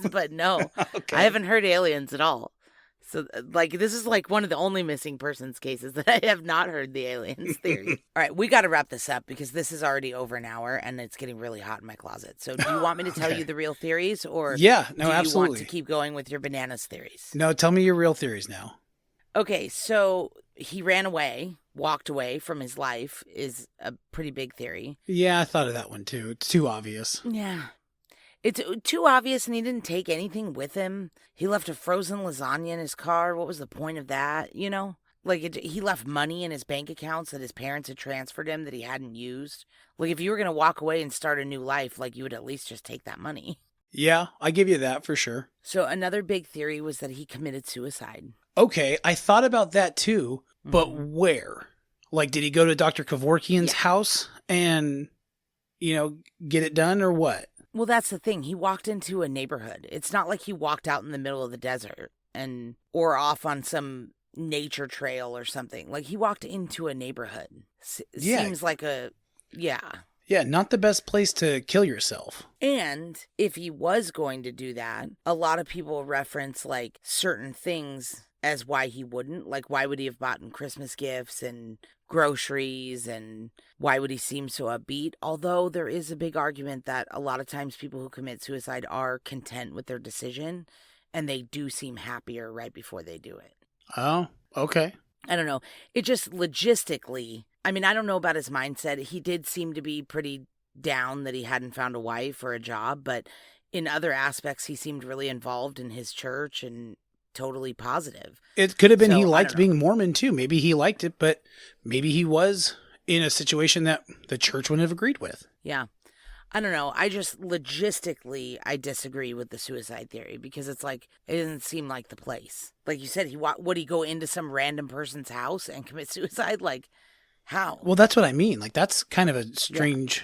but no. Okay. I haven't heard aliens at all. So, like, this is like one of the only missing persons cases that I have not heard the aliens theory. All right, we got to wrap this up because this is already over an hour and it's getting really hot in my closet. So, do you want me to tell you the real theories, or do you want to keep going with your bananas theories? No, tell me your real theories now. Okay, so he ran away, walked away from his life is a pretty big theory. Yeah, I thought of that one too. It's too obvious. Yeah. It's too obvious, and he didn't take anything with him. He left a frozen lasagna in his car. What was the point of that, you know? Like, he left money in his bank accounts that his parents had transferred him that he hadn't used. Like, if you were going to walk away and start a new life, like, you would at least just take that money. Yeah, I give you that for sure. So another big theory was that he committed suicide. Okay, I thought about that too, but where? Like, did he go to Dr. Kevorkian's house and, get it done, or what? Well, that's the thing. He walked into a neighborhood. It's not like he walked out in the middle of the desert or off on some nature trail or something. Like, he walked into a neighborhood. Seems like yeah, not the best place to kill yourself. And if he was going to do that, a lot of people reference, like, certain things as why he wouldn't. Like, why would he have bought Christmas gifts and groceries, and why would he seem so upbeat? Although there is a big argument that a lot of times people who commit suicide are content with their decision, and they do seem happier right before they do it. Oh, okay. I don't know. It just logistically, I mean, I don't know about his mindset. He did seem to be pretty down that he hadn't found a wife or a job, but in other aspects, he seemed really involved in his church and totally positive. It could have been he liked being Mormon too. Maybe he liked it, but maybe he was in a situation that the church wouldn't have agreed with. Yeah. I don't know. I just logistically, I disagree with the suicide theory because it's like, it doesn't seem like the place. Like you said, would he go into some random person's house and commit suicide? Like, how? Well, that's what I mean. Like, that's kind of a strange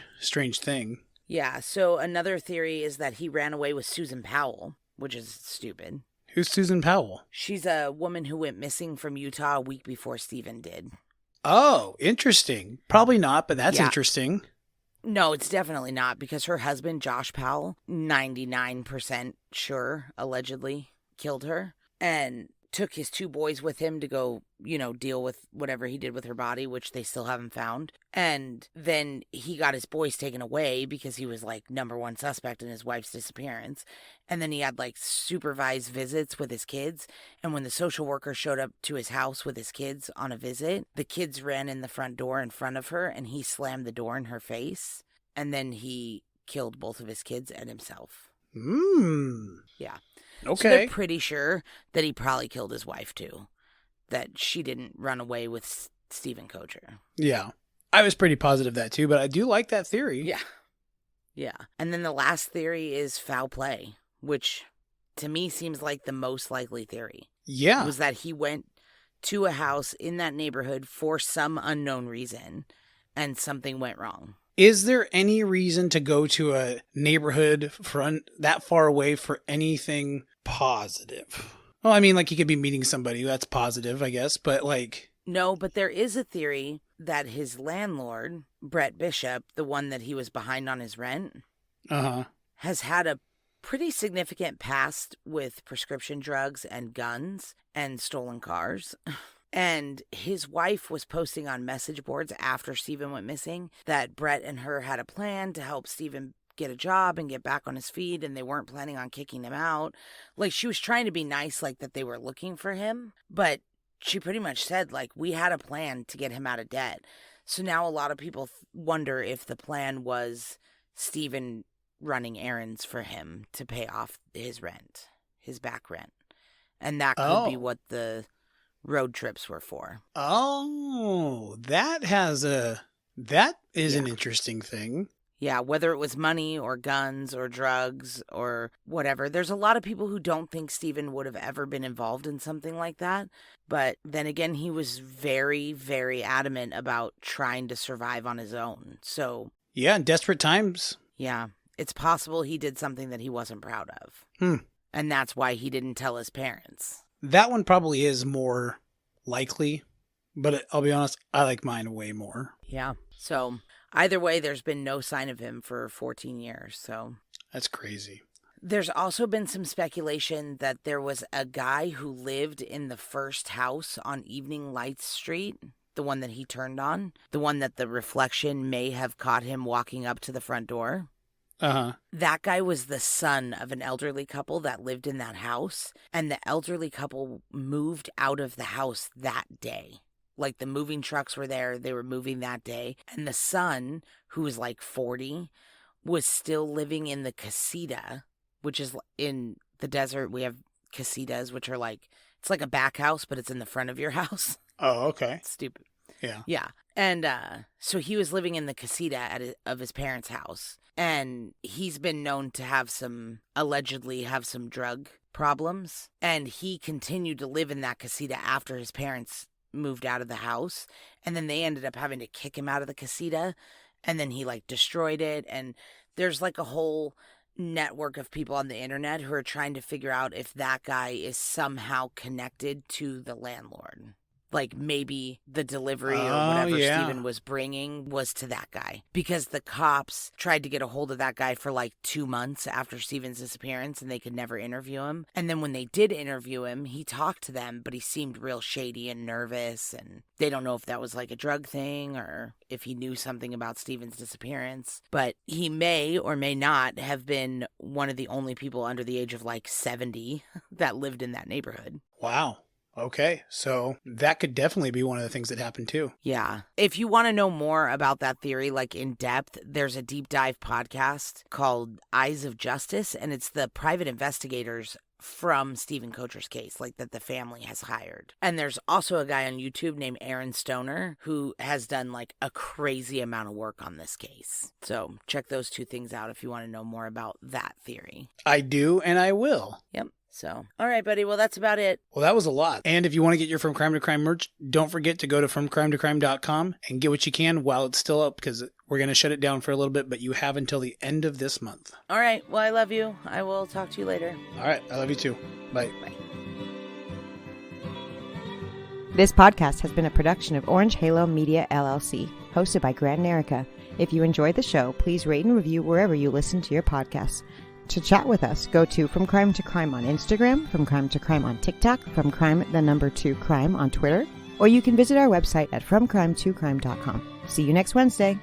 thing. Yeah. So another theory is that he ran away with Susan Powell, which is stupid. Who's Susan Powell? She's a woman who went missing from Utah a week before Stephen did. Oh, interesting. Probably not, but that's interesting. No, it's definitely not, because her husband, Josh Powell, 99% sure, allegedly killed her and took his 2 boys with him to go, deal with whatever he did with her body, which they still haven't found. And then he got his boys taken away because he was like #1 suspect in his wife's disappearance. And then he had like supervised visits with his kids. And when the social worker showed up to his house with his kids on a visit, the kids ran in the front door in front of her and he slammed the door in her face. And then he killed both of his kids and himself. Yeah. Okay. So they're pretty sure that he probably killed his wife too. That she didn't run away with Stephen Koecher. Yeah. I was pretty positive that too, but I do like that theory. Yeah. Yeah. And then the last theory is foul play, which to me seems like the most likely theory. Yeah. Was that he went to a house in that neighborhood for some unknown reason and something went wrong. Is there any reason to go to a neighborhood that far away for anything positive? Well, I mean, like, you could be meeting somebody. That's positive, I guess. But, like... No, but there is a theory that his landlord, Brett Bishop, the one that he was behind on his rent, has had a pretty significant past with prescription drugs and guns and stolen cars. And his wife was posting on message boards after Stephen went missing that Brett and her had a plan to help Stephen get a job and get back on his feet, and they weren't planning on kicking him out. Like, she was trying to be nice, like that they were looking for him, but she pretty much said, like, we had a plan to get him out of debt. So now a lot of people wonder if the plan was Stephen running errands for him to pay off his rent, his back rent. And that could be what the road trips were for. Oh, that is an interesting thing. Yeah, whether it was money or guns or drugs or whatever. There's a lot of people who don't think Stephen would have ever been involved in something like that. But then again, he was very, very adamant about trying to survive on his own. So yeah, in desperate times. Yeah, it's possible he did something that he wasn't proud of. And that's why he didn't tell his parents. That one probably is more likely, but I'll be honest, I like mine way more. Yeah. So either way, there's been no sign of him for 14 years. So that's crazy. There's also been some speculation that there was a guy who lived in the first house on Evening Lights Street, the one that he turned on, the one that the reflection may have caught him walking up to the front door. That guy was the son of an elderly couple that lived in that house, and the elderly couple moved out of the house that day. Like, the moving trucks were there, they were moving that day, and the son, who was like 40, was still living in the casita, which is in the desert. We have casitas, which are like, it's like a back house, but it's in the front of your house. Oh, okay. Stupid. Yeah. Yeah. And so he was living in the casita of his parents' house. And he's been known to allegedly have some drug problems. And he continued to live in that casita after his parents moved out of the house. And then they ended up having to kick him out of the casita. And then he like destroyed it. And there's like a whole network of people on the internet who are trying to figure out if that guy is somehow connected to the landlord. Like, maybe the delivery or whatever Stephen was bringing was to that guy. Because the cops tried to get a hold of that guy for like 2 months after Stephen's disappearance, and they could never interview him. And then when they did interview him, he talked to them, but he seemed real shady and nervous. And they don't know if that was like a drug thing or if he knew something about Stephen's disappearance. But he may or may not have been one of the only people under the age of like 70 that lived in that neighborhood. Wow. Okay, so that could definitely be one of the things that happened too. Yeah. If you want to know more about that theory, like in depth, there's a deep dive podcast called Eyes of Justice, and it's the private investigators from Stephen Koecher's case, like that the family has hired. And there's also a guy on YouTube named Aaron Stoner who has done like a crazy amount of work on this case. So check those two things out if you want to know more about that theory. I do, and I will. Yep. So, all right, buddy. Well, that's about it. Well, that was a lot. And if you want to get your From Crime to Crime merch, don't forget to go to FromCrimeToCrime.com and get what you can while it's still up, because we're going to shut it down for a little bit, but you have until the end of this month. All right. Well, I love you. I will talk to you later. All right. I love you too. Bye. Bye. This podcast has been a production of Orange Halo Media, LLC, hosted by Grant and Erica. If you enjoyed the show, please rate and review wherever you listen to your podcasts. To chat with us, go to From Crime to Crime on Instagram, From Crime to Crime on TikTok, From Crime 2 Crime on Twitter, or you can visit our website at FromCrime2Crime.com. See you next Wednesday.